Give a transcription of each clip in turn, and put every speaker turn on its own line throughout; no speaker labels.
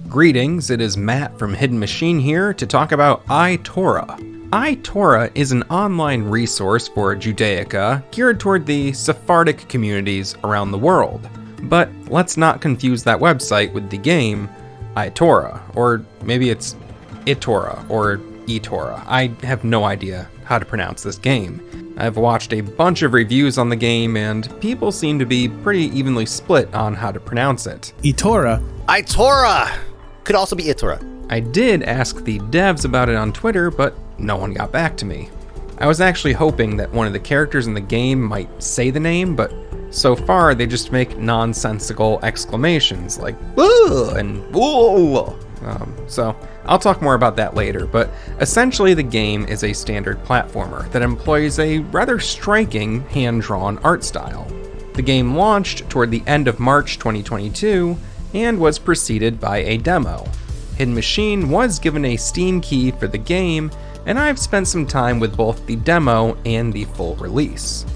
Greetings, it is Matt from Hidden Machine here to talk about ITORAH. ITORAH is an online resource for Judaica geared toward the Sephardic communities around the world. But let's not confuse that website with the game ITORAH, or maybe it's ITORAH or ITORAH. I have no idea how to pronounce this game. I've watched a bunch of reviews on the game and people seem to be pretty evenly split on how to pronounce it.
ITORAH.
ITORAH! Could also be ITORAH.
I did ask the devs about it on Twitter, but no one got back to me. I was actually hoping that one of the characters in the game might say the name, but so far they just make nonsensical exclamations like "Ugh" and "Whoa." So I'll talk more about that later, but essentially the game is a standard platformer that employs a rather striking hand-drawn art style. The game launched toward the end of March 2022 and was preceded by a demo. Hidden Machine was given a Steam key for the game, and I've spent some time with both the demo and the full release.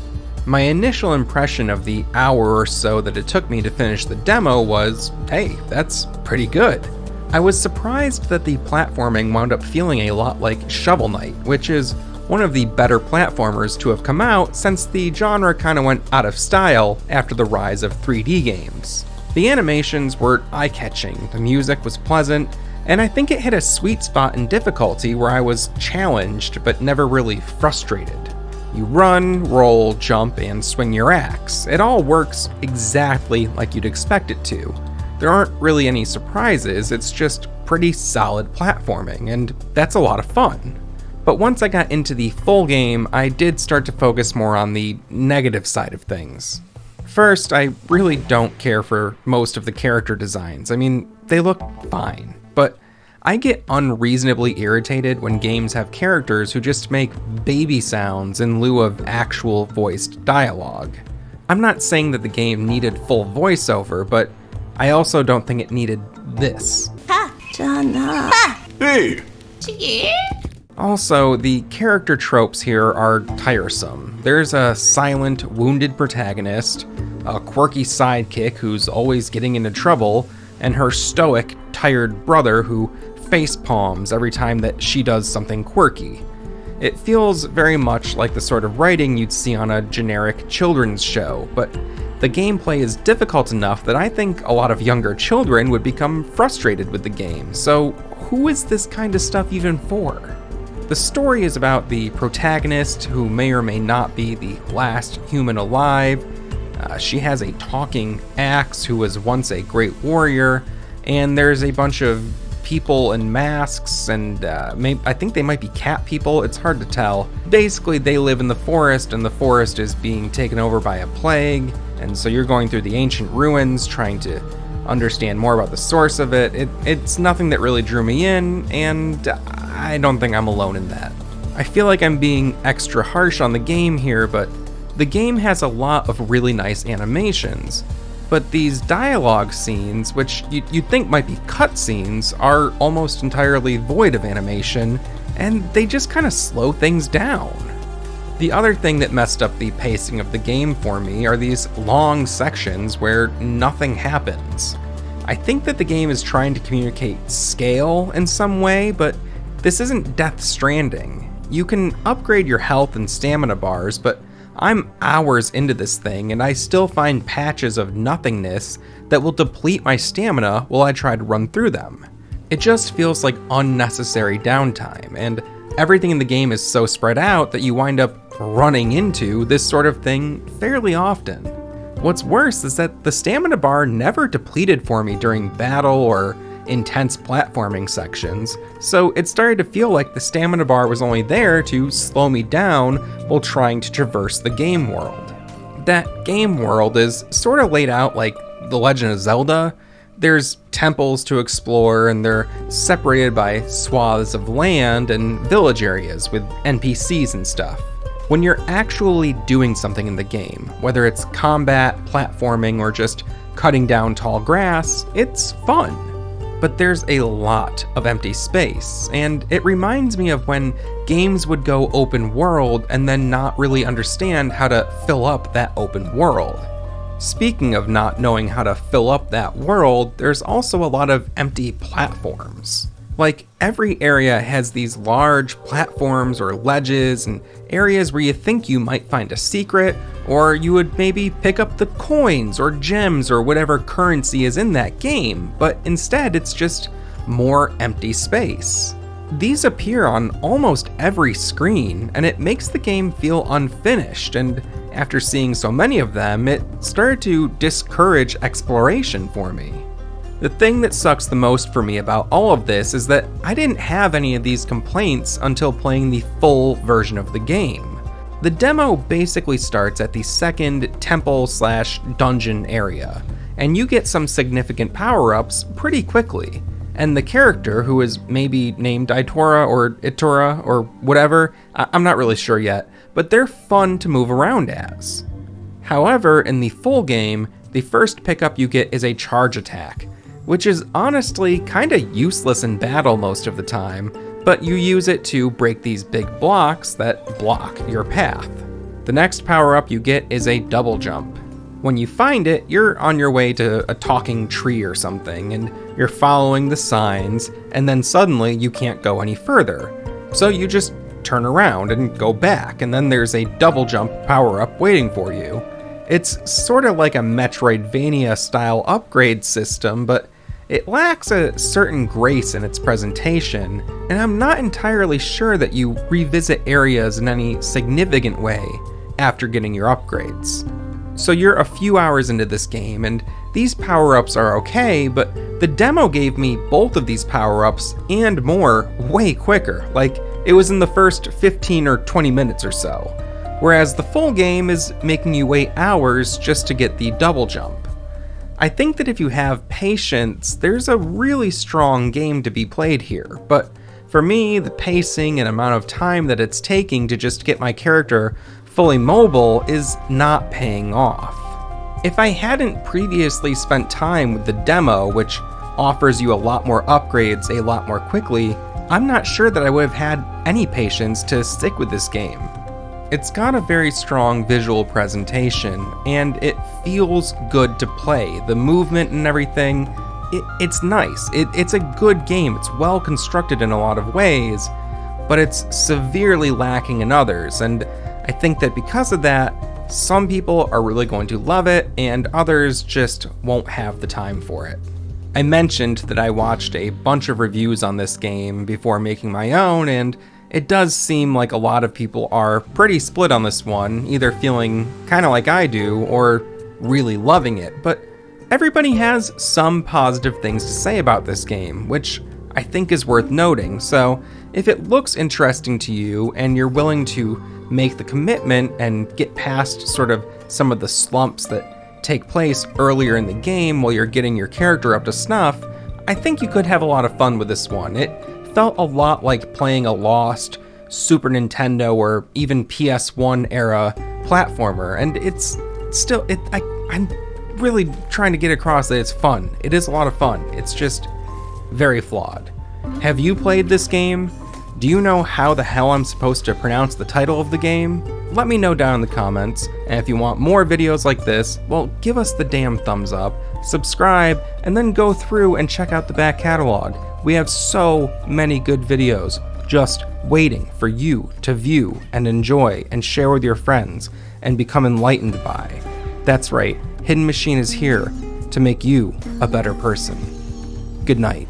My initial impression of the hour or so that it took me to finish the demo was, hey, that's pretty good. I was surprised that the platforming wound up feeling a lot like Shovel Knight, which is one of the better platformers to have come out since the genre kind of went out of style after the rise of 3D games. The animations were eye-catching, the music was pleasant, and I think it hit a sweet spot in difficulty where I was challenged but never really frustrated. You run, roll, jump, and swing your axe. It all works exactly like you'd expect it to. There aren't really any surprises, it's just pretty solid platforming, and that's a lot of fun. But once I got into the full game, I did start to focus more on the negative side of things. First, I really don't care for most of the character designs. I mean, they look fine, but I get unreasonably irritated when games have characters who just make baby sounds in lieu of actual voiced dialogue. I'm not saying that the game needed full voiceover, but I also don't think it needed this.
Hey!
Also, the character tropes here are tiresome. There's a silent, wounded protagonist, a quirky sidekick who's always getting into trouble, and her stoic, tired brother who face palms every time that she does something quirky. It feels very much like the sort of writing you'd see on a generic children's show, but the gameplay is difficult enough that I think a lot of younger children would become frustrated with the game, so who is this kind of stuff even for? The story is about the protagonist, who may or may not be the last human alive. She has a talking axe who was once a great warrior, and there's a bunch of people in masks, and I think they might be cat people, it's hard to tell. Basically, they live in the forest, and the forest is being taken over by a plague, and so you're going through the ancient ruins trying to understand more about the source of it. It's nothing that really drew me in, and I don't think I'm alone in that. I feel like I'm being extra harsh on the game here, but the game has a lot of really nice animations. But these dialogue scenes, which you'd think might be cutscenes, are almost entirely void of animation, and they just kind of slow things down. The other thing that messed up the pacing of the game for me are these long sections where nothing happens. I think that the game is trying to communicate scale in some way, but this isn't Death Stranding. You can upgrade your health and stamina bars, but I'm hours into this thing and I still find patches of nothingness that will deplete my stamina while I try to run through them. It just feels like unnecessary downtime, and everything in the game is so spread out that you wind up running into this sort of thing fairly often. What's worse is that the stamina bar never depleted for me during battle or intense platforming sections, so it started to feel like the stamina bar was only there to slow me down while trying to traverse the game world. That game world is sort of laid out like The Legend of Zelda. There's temples to explore, and they're separated by swaths of land and village areas with NPCs and stuff. When you're actually doing something in the game, whether it's combat, platforming, or just cutting down tall grass, it's fun. But there's a lot of empty space, and it reminds me of when games would go open world and then not really understand how to fill up that open world. Speaking of not knowing how to fill up that world, there's also a lot of empty platforms. Like, every area has these large platforms or ledges and areas where you think you might find a secret, or you would maybe pick up the coins or gems or whatever currency is in that game, but instead it's just more empty space. These appear on almost every screen, and it makes the game feel unfinished, and after seeing so many of them, it started to discourage exploration for me. The thing that sucks the most for me about all of this is that I didn't have any of these complaints until playing the full version of the game. The demo basically starts at the second temple/dungeon area, and you get some significant power-ups pretty quickly. And the character, who is maybe named ITORAH or ITORAH or whatever, I'm not really sure yet, but they're fun to move around as. However, in the full game, the first pickup you get is a charge attack, which is honestly kinda useless in battle most of the time, but you use it to break these big blocks that block your path. The next power-up you get is a double jump. When you find it, you're on your way to a talking tree or something, and you're following the signs, and then suddenly you can't go any further. So you just turn around and go back, and then there's a double jump power-up waiting for you. It's sort of like a Metroidvania-style upgrade system, but it lacks a certain grace in its presentation, and I'm not entirely sure that you revisit areas in any significant way after getting your upgrades. So you're a few hours into this game, and these power-ups are okay, but the demo gave me both of these power-ups and more way quicker, like it was in the first 15 or 20 minutes or so, whereas the full game is making you wait hours just to get the double jump. I think that if you have patience, there's a really strong game to be played here, but for me, the pacing and amount of time that it's taking to just get my character fully mobile is not paying off. If I hadn't previously spent time with the demo, which offers you a lot more upgrades a lot more quickly, I'm not sure that I would have had any patience to stick with this game. It's got a very strong visual presentation, and it feels good to play. The movement and everything, it's nice. It's a good game. It's well constructed in a lot of ways, but it's severely lacking in others, and I think that because of that, some people are really going to love it, and others just won't have the time for it. I mentioned that I watched a bunch of reviews on this game before making my own, and it does seem like a lot of people are pretty split on this one, either feeling kinda like I do, or really loving it, but everybody has some positive things to say about this game, which I think is worth noting, so if it looks interesting to you and you're willing to make the commitment and get past sort of some of the slumps that take place earlier in the game while you're getting your character up to snuff, I think you could have a lot of fun with this one. It felt a lot like playing a lost Super Nintendo or even PS1 era platformer, and it's still, I'm really trying to get across that it's fun. It is a lot of fun. It's just very flawed. Have you played this game? Do you know how the hell I'm supposed to pronounce the title of the game? Let me know down in the comments, and if you want more videos like this, well, give us the damn thumbs up, subscribe, and then go through and check out the back catalog. We have so many good videos just waiting for you to view and enjoy and share with your friends and become enlightened by. That's right, Hidden Machine is here to make you a better person. Good night.